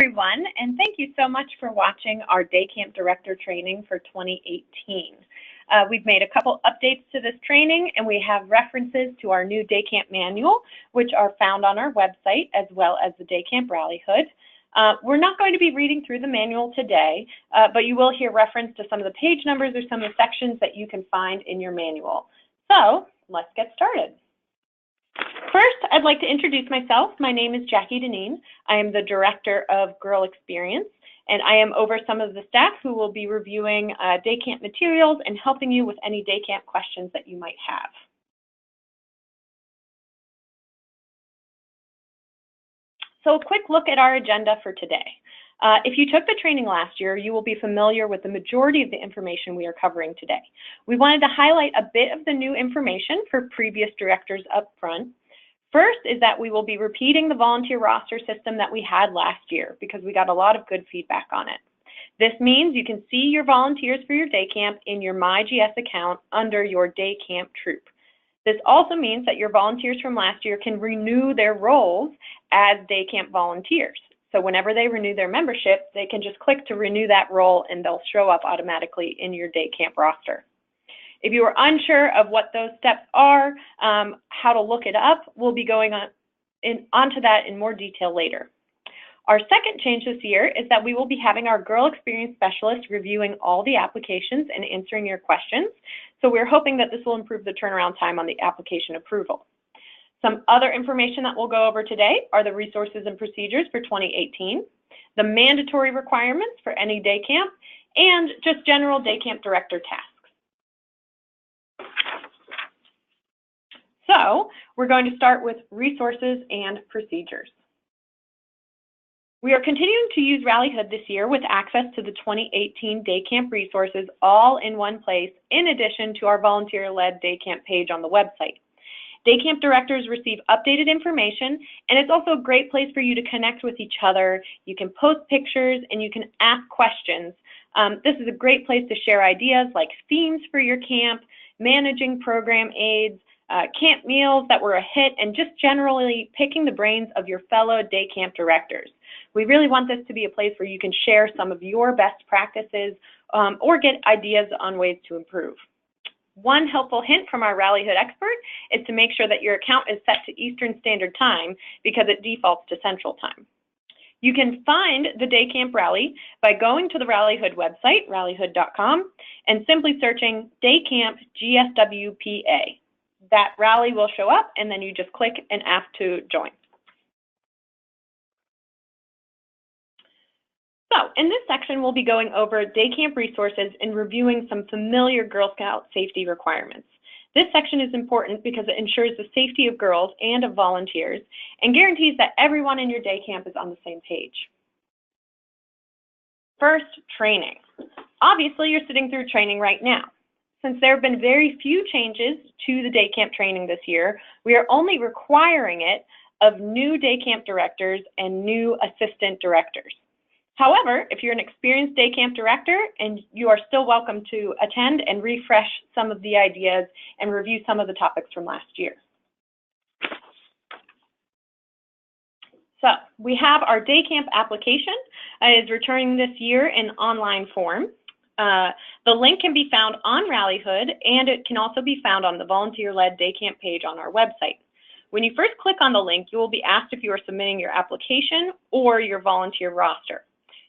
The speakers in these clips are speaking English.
Everyone, and thank you so much for watching our Day Camp Director training for 2018. We've made a couple updates to this training, and we have references to our new Day Camp manual, which are found on our website, as well as the Day Camp Rally Hood. We're not going to be reading through the manual today, but you will hear reference to some of the page numbers or some of the sections that you can find in your manual. So let's get started. First, I'd like to introduce myself. My name is Jackie Deneen. I am the Director of Girl Experience, and I am over some of the staff who will be reviewing day camp materials and helping you with any day camp questions that you might have. So a quick look at our agenda for today. If you took the training last year, you will be familiar with the majority of the information we are covering today. We wanted to highlight a bit of the new information for previous directors up front. First is that we will be repeating the volunteer roster system that we had last year because we got a lot of good feedback on it. This means you can see your volunteers for your day camp in your MyGS account under your day camp troop. This also means that your volunteers from last year can renew their roles as day camp volunteers. So whenever they renew their membership, they can just click to renew that role and they'll show up automatically in your day camp roster. If you are unsure of what those steps are, how to look it up, we'll be going onto that in more detail later. Our second change this year is that we will be having our Girl Experience Specialist reviewing all the applications and answering your questions. So we're hoping that this will improve the turnaround time on the application approval. Some other information that we'll go over today are the resources and procedures for 2018, the mandatory requirements for any day camp, and just general day camp director tasks. So we're going to start with resources and procedures. We are continuing to use Rally Hood this year with access to the 2018 day camp resources all in one place, in addition to our volunteer-led day camp page on the website. Day camp directors receive updated information, and it's also a great place for you to connect with each other. You can post pictures and you can ask questions. This is a great place to share ideas like themes for your camp, managing program aids, camp meals that were a hit, and just generally picking the brains of your fellow day camp directors. We really want this to be a place where you can share some of your best practices or get ideas on ways to improve. One helpful hint from our Rally Hood expert is to make sure that your account is set to Eastern Standard Time because it defaults to Central Time. You can find the Day Camp Rally by going to the Rally Hood website, rallyhood.com, and simply searching Day Camp GSWPA. That rally will show up, and then you just click and ask to join. So in this section, we'll be going over day camp resources and reviewing some familiar Girl Scout safety requirements. This section is important because it ensures the safety of girls and of volunteers and guarantees that everyone in your day camp is on the same page. First, training. Obviously, you're sitting through training right now. Since there have been very few changes to the day camp training this year, we are only requiring it of new day camp directors and new assistant directors. However, if you're an experienced day camp director, and you are still welcome to attend and refresh some of the ideas and review some of the topics from last year. So we have our day camp application is returning this year in online form. The link can be found on Rally Hood, and it can also be found on the volunteer-led day camp page on our website. When you first click on the link, you will be asked if you are submitting your application or your volunteer roster.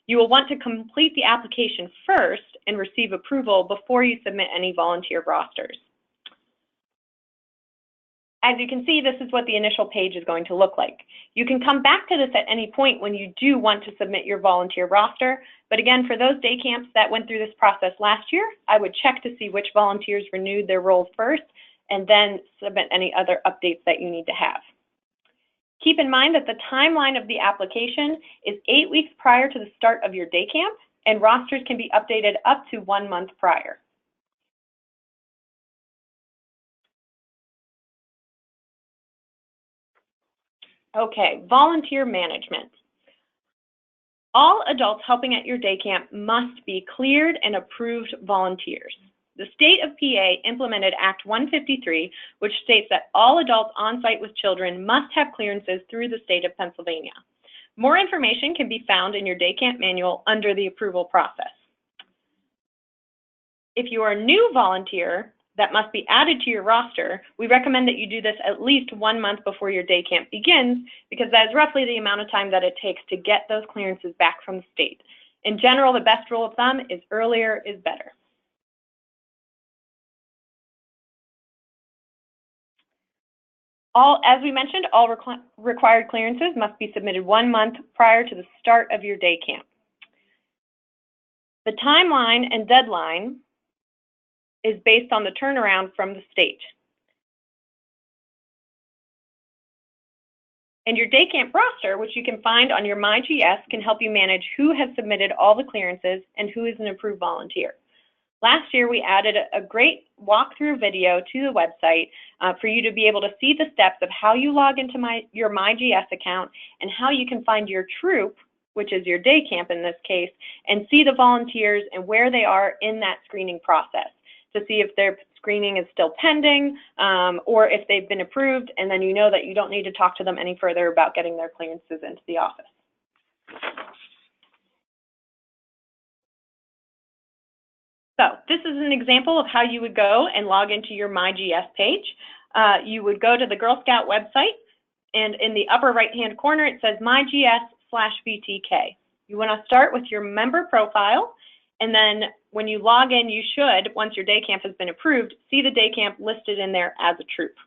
You will want to complete the application first and receive approval before you submit any volunteer rosters. As you can see, this is what the initial page is going to look like. You can come back to this at any point when you do want to submit your volunteer roster, but again, for those day camps that went through this process last year, I would check to see which volunteers renewed their roles first and then submit any other updates that you need to have. Keep in mind that the timeline of the application is 8 weeks prior to the start of your day camp, and rosters can be updated up to 1 month prior. Okay, volunteer management. All adults helping at your day camp must be cleared and approved volunteers. The state of PA implemented Act 153, which states that all adults on site with children must have clearances through the state of Pennsylvania. More information can be found in your day camp manual under the approval process. If you are a new volunteer that must be added to your roster, we recommend that you do this at least 1 month before your day camp begins, because that is roughly the amount of time that it takes to get those clearances back from the state. In general, the best rule of thumb is earlier is better. As we mentioned, all required clearances must be submitted 1 month prior to the start of your day camp. The timeline and deadline is based on the turnaround from the state. And your day camp roster, which you can find on your MyGS, can help you manage who has submitted all the clearances and who is an approved volunteer. Last year, we added a great walkthrough video to the website for you to be able to see the steps of how you log into your MyGS account and how you can find your troop, which is your day camp in this case, and see the volunteers and where they are in that screening process to see if their screening is still pending or if they've been approved, and then you know that you don't need to talk to them any further about getting their clearances into the office. So this is an example of how you would go and log into your MyGS page. You would go to the Girl Scout website, and in the upper right-hand corner, it says MyGS/BTK. You want to start with your member profile, and then when you log in, you should, once your day camp has been approved, see the day camp listed in there as a troop.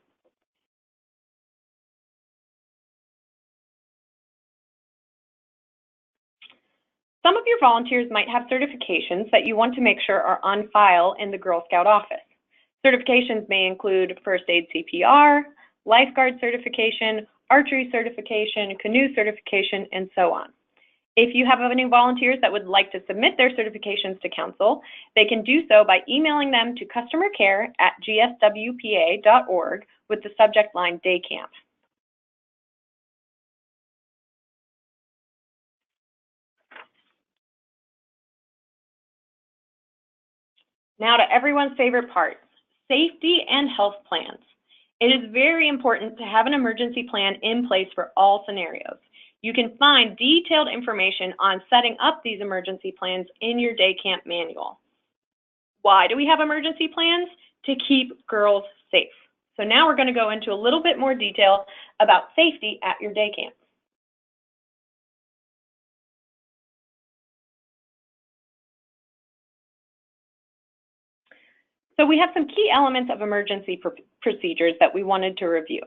Some of your volunteers might have certifications that you want to make sure are on file in the Girl Scout office. Certifications may include first aid CPR, lifeguard certification, archery certification, canoe certification, and so on. If you have any volunteers that would like to submit their certifications to Council, they can do so by emailing them to customercare@gswpa.org with the subject line Day Camp. Now to everyone's favorite part, safety and health plans. It is very important to have an emergency plan in place for all scenarios. You can find detailed information on setting up these emergency plans in your day camp manual. Why do we have emergency plans? To keep girls safe. So now we're going to go into a little bit more detail about safety at your day camp. So we have some key elements of emergency procedures that we wanted to review.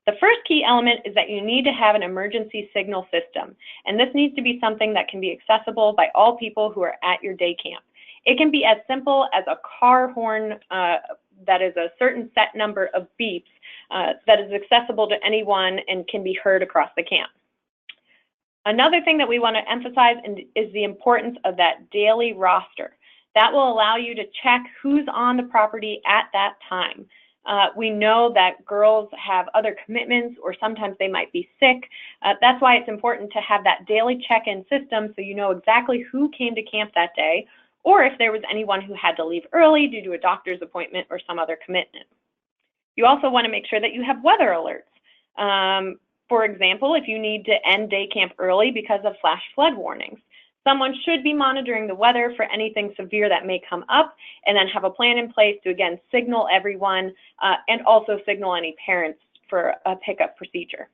The first key element is that you need to have an emergency signal system, and this needs to be something that can be accessible by all people who are at your day camp. It can be as simple as a car horn that is a certain set number of beeps that is accessible to anyone and can be heard across the camp. Another thing that we want to emphasize is the importance of that daily roster. That will allow you to check who's on the property at that time. We know that girls have other commitments or sometimes they might be sick. That's why it's important to have that daily check-in system so you know exactly who came to camp that day or if there was anyone who had to leave early due to a doctor's appointment or some other commitment. You also want to make sure that you have weather alerts. For example, if you need to end day camp early because of flash flood warnings, someone should be monitoring the weather for anything severe that may come up and then have a plan in place to, again, signal everyone and also signal any parents for a pickup procedure.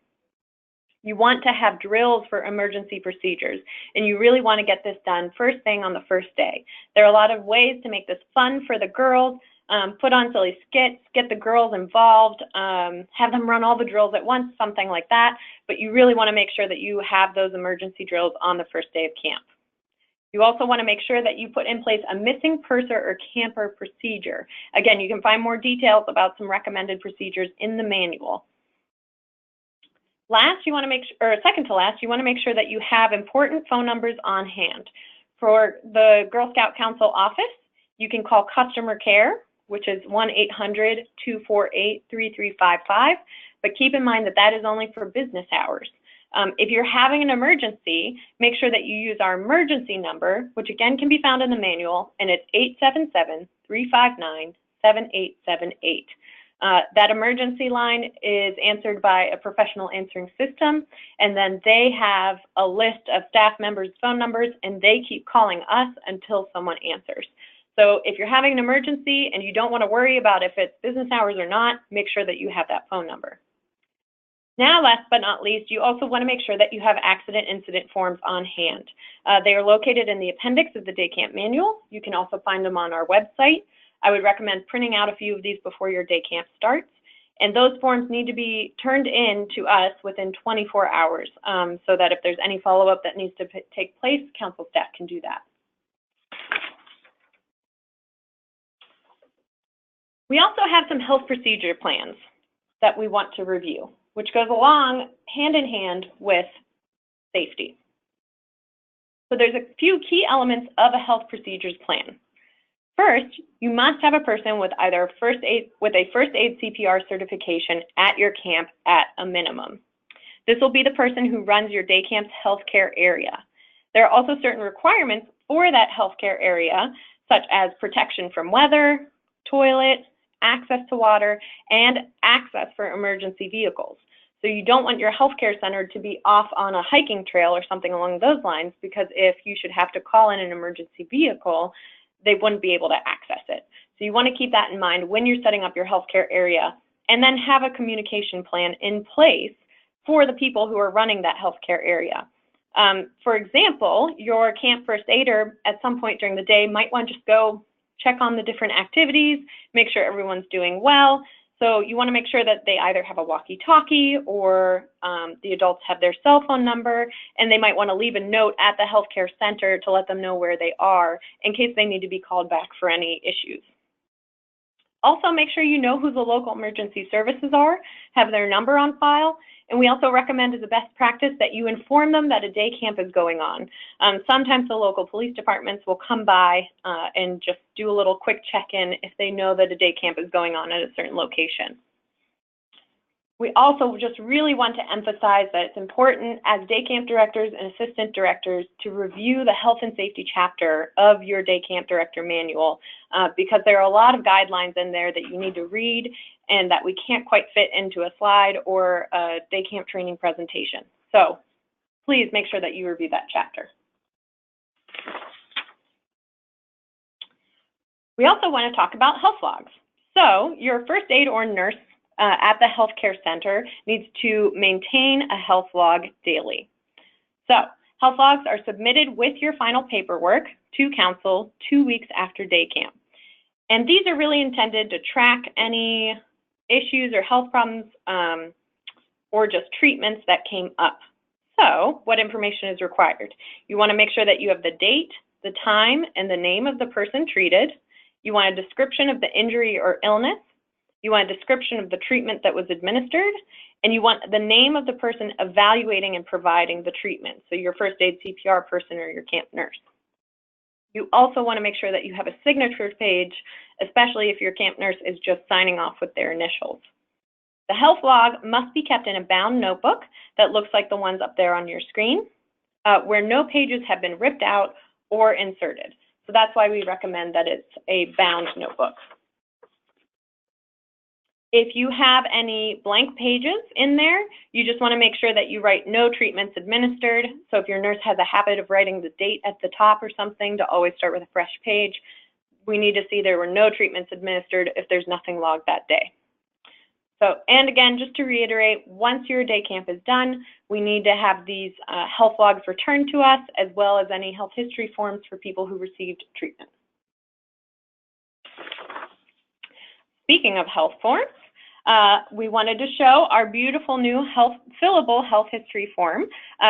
You want to have drills for emergency procedures, and you really want to get this done first thing on the first day. There are a lot of ways to make this fun for the girls. Put on silly skits, get the girls involved, have them run all the drills at once, something like that. But you really want to make sure that you have those emergency drills on the first day of camp. You also want to make sure that you put in place a missing person or camper procedure. Again, you can find more details about some recommended procedures in the manual. Last, you want to make sure, or second to last, you want to make sure that you have important phone numbers on hand. For the Girl Scout Council office, you can call customer care, which is 1-800-248-3355, but keep in mind that that is only for business hours. If you're having an emergency, make sure that you use our emergency number, which again can be found in the manual, and it's 877-359-7878. That emergency line is answered by a professional answering system, and then they have a list of staff members' phone numbers, and they keep calling us until someone answers. So if you're having an emergency and you don't want to worry about if it's business hours or not, make sure that you have that phone number. Now, last but not least, you also want to make sure that you have accident incident forms on hand. They are located in the appendix of the day camp manual. You can also find them on our website. I would recommend printing out a few of these before your day camp starts. And those forms need to be turned in to us within 24 hours so that if there's any follow-up that needs to take place, council staff can do that. We also have some health procedure plans that we want to review, which goes along hand in hand with safety. So there's a few key elements of a health procedures plan. First, you must have a person with either a first aid CPR certification at your camp at a minimum. This will be the person who runs your day camp's healthcare area. There are also certain requirements for that healthcare area, such as protection from weather, toilet, access to water, and access for emergency vehicles. So you don't want your healthcare center to be off on a hiking trail or something along those lines, because if you should have to call in an emergency vehicle, they wouldn't be able to access it. So you want to keep that in mind when you're setting up your healthcare area, and then have a communication plan in place for the people who are running that healthcare area. For example, your camp first aider at some point during the day might want to just go check on the different activities, make sure everyone's doing well. So you want to make sure that they either have a walkie-talkie or the adults have their cell phone number, and they might want to leave a note at the healthcare center to let them know where they are in case they need to be called back for any issues. Also, make sure you know who the local emergency services are, have their number on file, and we also recommend as a best practice that you inform them that a day camp is going on. Sometimes the local police departments will come by and just do a little quick check-in if they know that a day camp is going on at a certain location. We also just really want to emphasize that it's important as day camp directors and assistant directors to review the health and safety chapter of your day camp director manual because there are a lot of guidelines in there that you need to read and that we can't quite fit into a slide or a day camp training presentation. So please make sure that you review that chapter. We also want to talk about health logs. So your first aid or nurse at the healthcare center needs to maintain a health log daily. So health logs are submitted with your final paperwork to council 2 weeks after day camp. And these are really intended to track any issues or health problems or just treatments that came up. So what information is required? You want to make sure that you have the date, the time, and the name of the person treated. You want a description of the injury or illness. You want a description of the treatment that was administered, and you want the name of the person evaluating and providing the treatment, so your first aid CPR person or your camp nurse. You also want to make sure that you have a signature page, especially if your camp nurse is just signing off with their initials. The health log must be kept in a bound notebook that looks like the ones up there on your screen, where no pages have been ripped out or inserted. So that's why we recommend that it's a bound notebook. If you have any blank pages in there, you just want to make sure that you write no treatments administered. So if your nurse has a habit of writing the date at the top or something, to always start with a fresh page, we need to see there were no treatments administered if there's nothing logged that day. So, and again, just to reiterate, once your day camp is done, we need to have these health logs returned to us, as well as any health history forms for people who received treatment. Speaking of health forms, we wanted to show our beautiful new fillable health history form,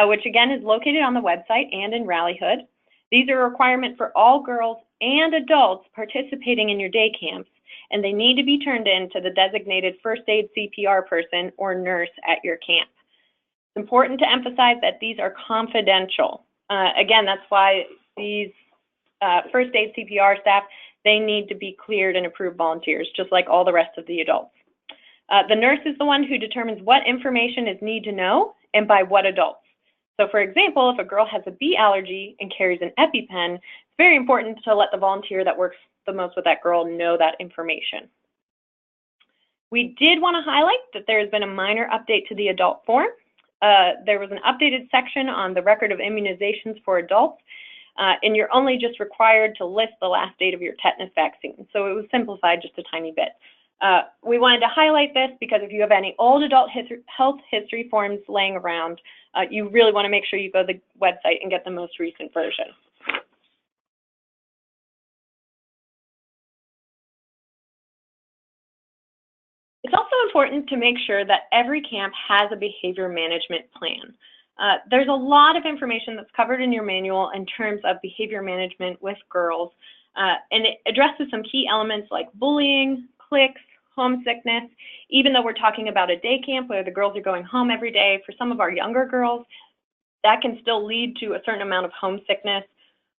which again is located on the website and in Rallyhood. These are a requirement for all girls and adults participating in your day camps, and they need to be turned in to the designated first aid CPR person or nurse at your camp. It's important to emphasize that these are confidential. Again, that's why these first aid CPR staff, they need to be cleared and approved volunteers, just like all the rest of the adults. The nurse is the one who determines what information is need to know and by what adults. So for example, if a girl has a bee allergy and carries an EpiPen, it's very important to let the volunteer that works the most with that girl know that information. We did want to highlight that there has been a minor update to the adult form. There was an updated section on the record of immunizations for adults, and you're only just required to list the last date of your tetanus vaccine. So it was simplified just a tiny bit. We wanted to highlight this because if you have any old adult health history forms laying around, you really want to make sure you go to the website and get the most recent version. It's also important to make sure that every camp has a behavior management plan. There's a lot of information that's covered in your manual in terms of behavior management with girls, and it addresses some key elements like bullying, cliques, homesickness. Even though we're talking about a day camp where the girls are going home every day, for some of our younger girls, that can still lead to a certain amount of homesickness.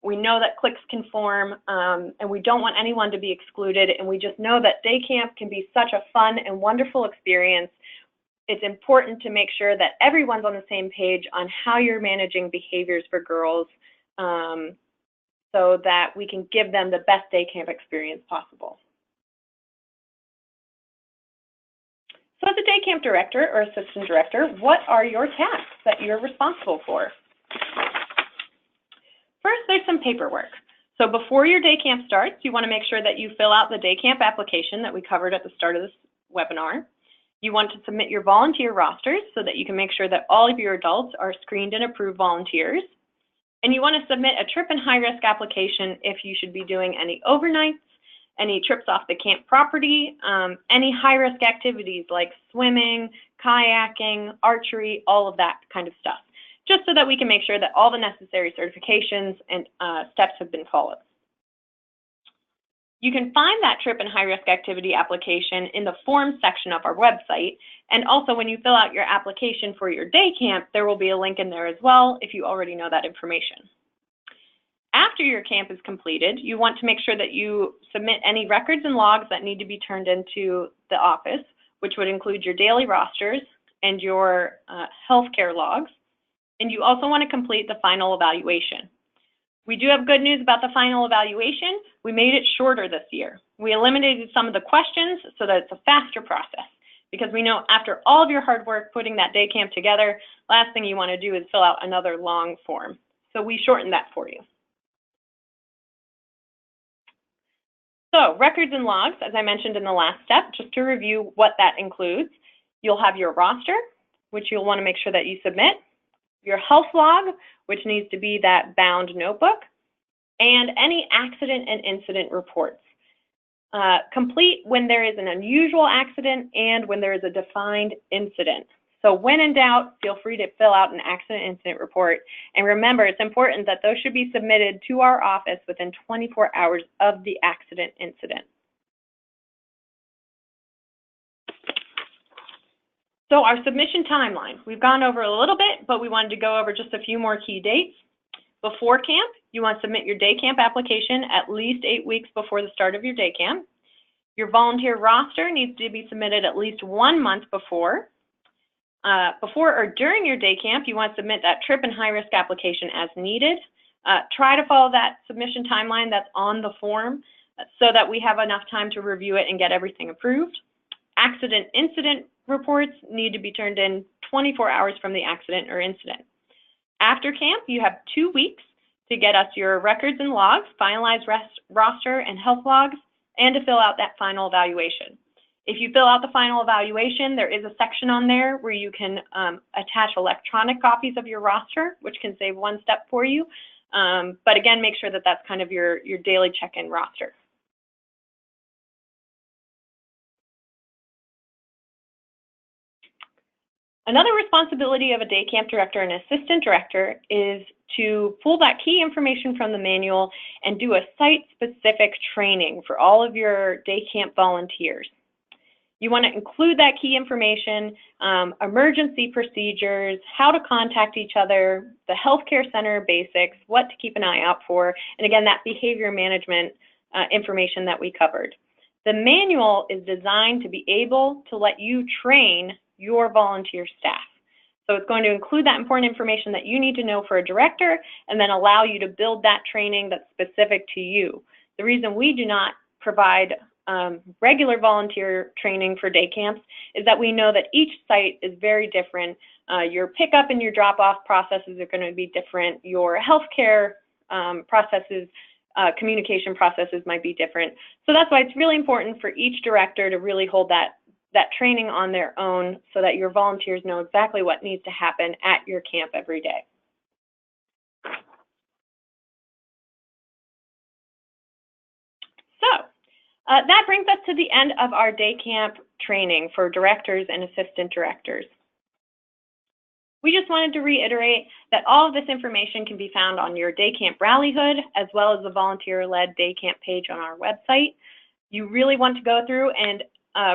We know that cliques can form, and we don't want anyone to be excluded, and we just know that day camp can be such a fun and wonderful experience. It's important to make sure that everyone's on the same page on how you're managing behaviors for girls so that we can give them the best day camp experience possible. So as a day camp director or assistant director, what are your tasks that you're responsible for? First, there's some paperwork. So before your day camp starts, you want to make sure that you fill out the day camp application that we covered at the start of this webinar. You want to submit your volunteer rosters so that you can make sure that all of your adults are screened and approved volunteers. And you want to submit a trip and high-risk application if you should be doing any overnights, any trips off the camp property, any high-risk activities like swimming, kayaking, archery, all of that kind of stuff, just so that we can make sure that all the necessary certifications and steps have been followed. You can find that trip and high-risk activity application in the forms section of our website, and also when you fill out your application for your day camp, there will be a link in there as well if you already know that information. After your camp is completed, you want to make sure that you submit any records and logs that need to be turned into the office, which would include your daily rosters and your healthcare logs. And you also want to complete the final evaluation. We do have good news about the final evaluation. We made it shorter this year. We eliminated some of the questions so that it's a faster process, because we know after all of your hard work putting that day camp together, last thing you want to do is fill out another long form. So we shortened that for you. So records and logs, as I mentioned in the last step, just to review what that includes, you'll have your roster, which you'll want to make sure that you submit, your health log, which needs to be that bound notebook, and any accident and incident reports. Complete when there is an unusual accident and when there is a defined incident. So when in doubt, feel free to fill out an accident incident report. And remember, it's important that those should be submitted to our office within 24 hours of the accident incident. So our submission timeline, we've gone over a little bit, but we wanted to go over just a few more key dates. Before camp, you want to submit your day camp application at least 8 weeks before the start of your day camp. Your volunteer roster needs to be submitted at least 1 month before. Before or during your day camp, you want to submit that trip and high-risk application as needed. Try to follow that submission timeline that's on the form so that we have enough time to review it and get everything approved. Accident incident reports need to be turned in 24 hours from the accident or incident. After camp, you have 2 weeks to get us your records and logs, finalize roster and health logs, and to fill out that final evaluation. If you fill out the final evaluation, there is a section on there where you can attach electronic copies of your roster, which can save 1 step for you. But again, make sure that that's kind of your daily check-in roster. Another responsibility of a day camp director and assistant director is to pull that key information from the manual and do a site-specific training for all of your day camp volunteers. You want to include that key information, emergency procedures, how to contact each other, the healthcare center basics, what to keep an eye out for, and again, that behavior management information that we covered. The manual is designed to be able to let you train your volunteer staff. So it's going to include that important information that you need to know for a director and then allow you to build that training that's specific to you. The reason we do not provide regular volunteer training for day camps is that we know that each site is very different. Your pickup and your drop-off processes are going to be different. Your healthcare processes, communication processes might be different. So that's why it's really important for each director to really hold that training on their own so that your volunteers know exactly what needs to happen at your camp every day. So that brings us to the end of our day camp training for directors and assistant directors. We just wanted to reiterate that all of this information can be found on your day camp rallyhood, as well as the volunteer-led day camp page on our website. You really want to go through and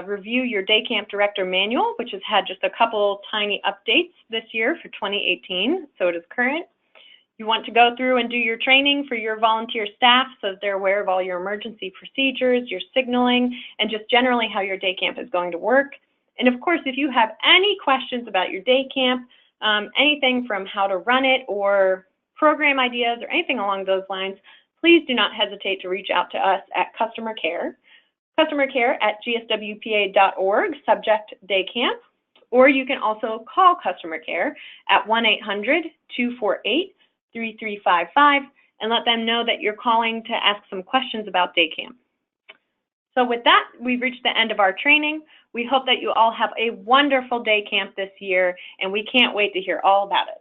review your day camp director manual, which has had just a couple tiny updates this year for 2018, so it is current. You want to go through and do your training for your volunteer staff so that they're aware of all your emergency procedures, your signaling, and just generally how your day camp is going to work. And of course, if you have any questions about your day camp, anything from how to run it or program ideas or anything along those lines, please do not hesitate to reach out to us at customer care at gswpa.org, subject day camp, or you can also call customer care at 1-800-248-3355 and let them know that you're calling to ask some questions about day camp. So with that, we've reached the end of our training. We hope that you all have a wonderful day camp this year, and we can't wait to hear all about it.